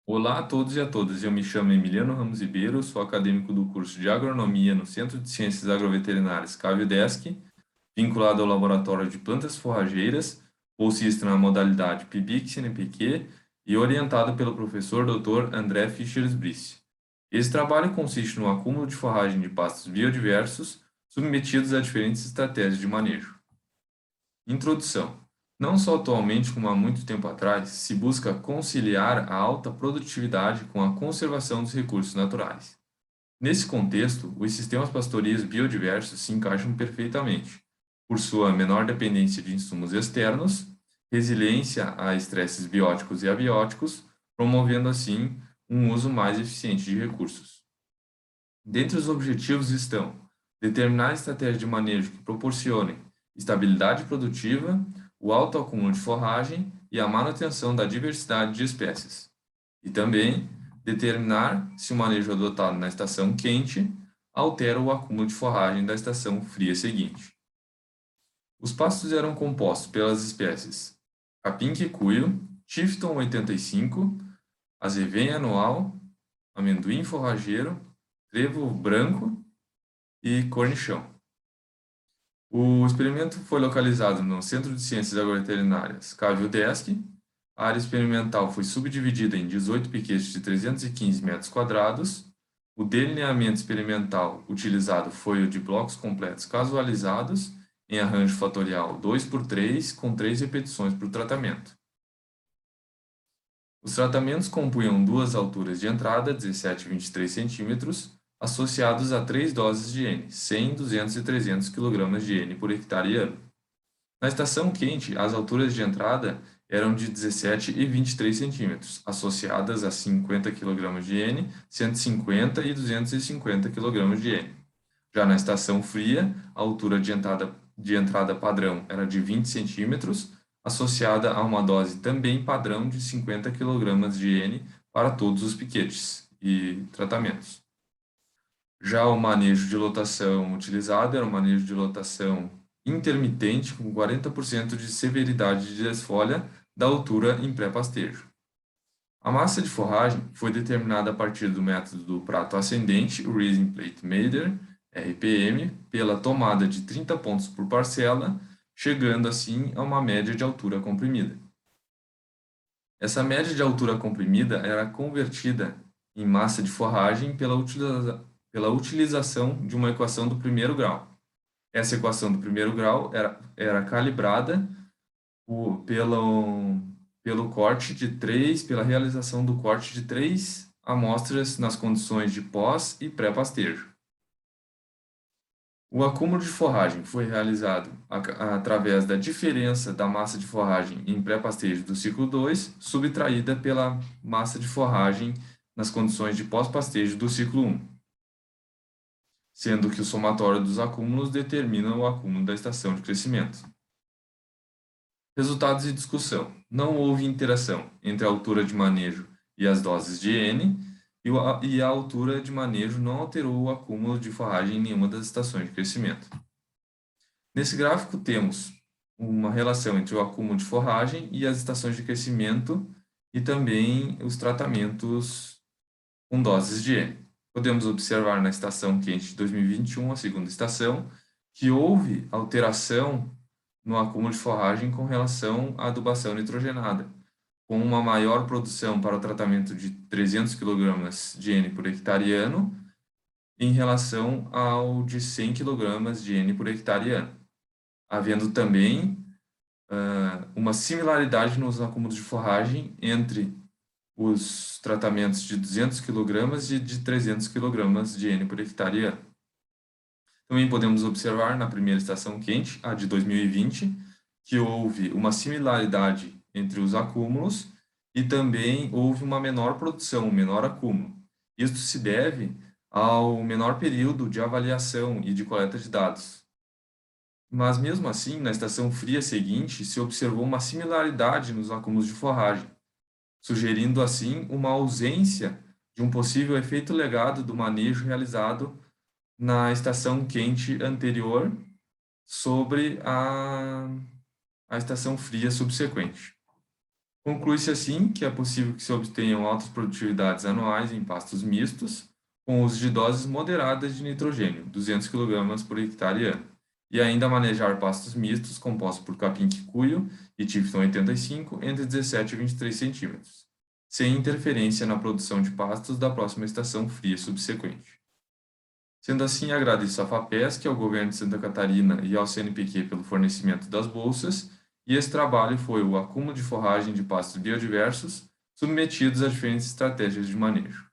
Olá a todos e a todas, eu me chamo Emiliano Ramos Ribeiro, sou acadêmico do curso de Agronomia no Centro de Ciências Agroveterinárias CAV-UDESC, vinculado ao Laboratório de Plantas Forrageiras, bolsista na modalidade PIBIC-CNPq e orientado pelo professor Dr. André Fischers-Brice. Esse trabalho consiste no acúmulo de forragem de pastos biodiversos submetidos a diferentes estratégias de manejo. Introdução. Não só atualmente, como há muito tempo atrás, se busca conciliar a alta produtividade com a conservação dos recursos naturais. Nesse contexto, os sistemas pastoreiros biodiversos se encaixam perfeitamente, por sua menor dependência de insumos externos, resiliência a estresses bióticos e abióticos, promovendo assim um uso mais eficiente de recursos. Dentre os objetivos estão determinar estratégias de manejo que proporcionem estabilidade produtiva, o alto acúmulo de forragem e a manutenção da diversidade de espécies. E também determinar se o manejo adotado na estação quente altera o acúmulo de forragem da estação fria seguinte. Os pastos eram compostos pelas espécies capim-quicuio, Tifton 85, azevém anual, amendoim forrageiro, trevo branco e cornichão. O experimento foi localizado no Centro de Ciências Agroveterinárias CAV-UDESC. A área experimental foi subdividida em 18 piquetes de 315 metros quadrados. O delineamento experimental utilizado foi o de blocos completos casualizados em arranjo fatorial 2 por 3, com 3 repetições por tratamento. Os tratamentos compunham duas alturas de entrada, 17 e 23 centímetros, associados a 3 doses de N, 100, 200 e 300 kg de N por hectare e ano. Na estação quente, as alturas de entrada eram de 17 e 23 centímetros, associadas a 50 kg de N, 150 e 250 kg de N. Já na estação fria, a altura de entrada padrão era de 20 centímetros, associada a uma dose também padrão de 50 kg de N para todos os piquetes e tratamentos. Já o manejo de lotação utilizado era um manejo de lotação intermitente com 40% de severidade de desfolha da altura em pré-pastejo. A massa de forragem foi determinada a partir do método do prato ascendente, o Raising Plate Meter, RPM, pela tomada de 30 pontos por parcela, chegando assim a uma média de altura comprimida. Essa média de altura comprimida era convertida em massa de forragem pela utilização de uma equação do primeiro grau. Essa equação do primeiro grau era calibrada pelo corte de pela realização do corte de 3 amostras nas condições de pós e pré-pastejo. O acúmulo de forragem foi realizado através da diferença da massa de forragem em pré-pastejo do ciclo 2, subtraída pela massa de forragem nas condições de pós-pastejo do ciclo 1, sendo que o somatório dos acúmulos determina o acúmulo da estação de crescimento. Resultados e discussão. Não houve interação entre a altura de manejo e as doses de N, e a altura de manejo não alterou o acúmulo de forragem em nenhuma das estações de crescimento. Nesse gráfico temos uma relação entre o acúmulo de forragem e as estações de crescimento e também os tratamentos com doses de N. Podemos observar na estação quente de 2021, a segunda estação, que houve alteração no acúmulo de forragem com relação à adubação nitrogenada, com uma maior produção para o tratamento de 300 kg de N por hectare ano em relação ao de 100 kg de N por hectare ano, havendo também uma similaridade nos acúmulos de forragem entre os tratamentos de 200 kg e de 300 kg de N por hectare ano. Também podemos observar na primeira estação quente, a de 2020, que houve uma similaridade entre os acúmulos e também houve uma menor produção, um menor acúmulo. Isto se deve ao menor período de avaliação e de coleta de dados. Mas mesmo assim, na estação fria seguinte, se observou uma similaridade nos acúmulos de forragem, sugerindo assim uma ausência de um possível efeito legado do manejo realizado na estação quente anterior sobre a estação fria subsequente. Conclui-se assim que é possível que se obtenham altas produtividades anuais em pastos mistos, com uso de doses moderadas de nitrogênio, 200 kg por hectare e ano, e ainda manejar pastos mistos compostos por capim-quicuio e Tifton 85 entre 17 e 23 centímetros, sem interferência na produção de pastos da próxima estação fria subsequente. Sendo assim, agradeço à FAPESC, ao governo de Santa Catarina e ao CNPq pelo fornecimento das bolsas, e esse trabalho foi o acúmulo de forragem de pastos biodiversos submetidos a diferentes estratégias de manejo.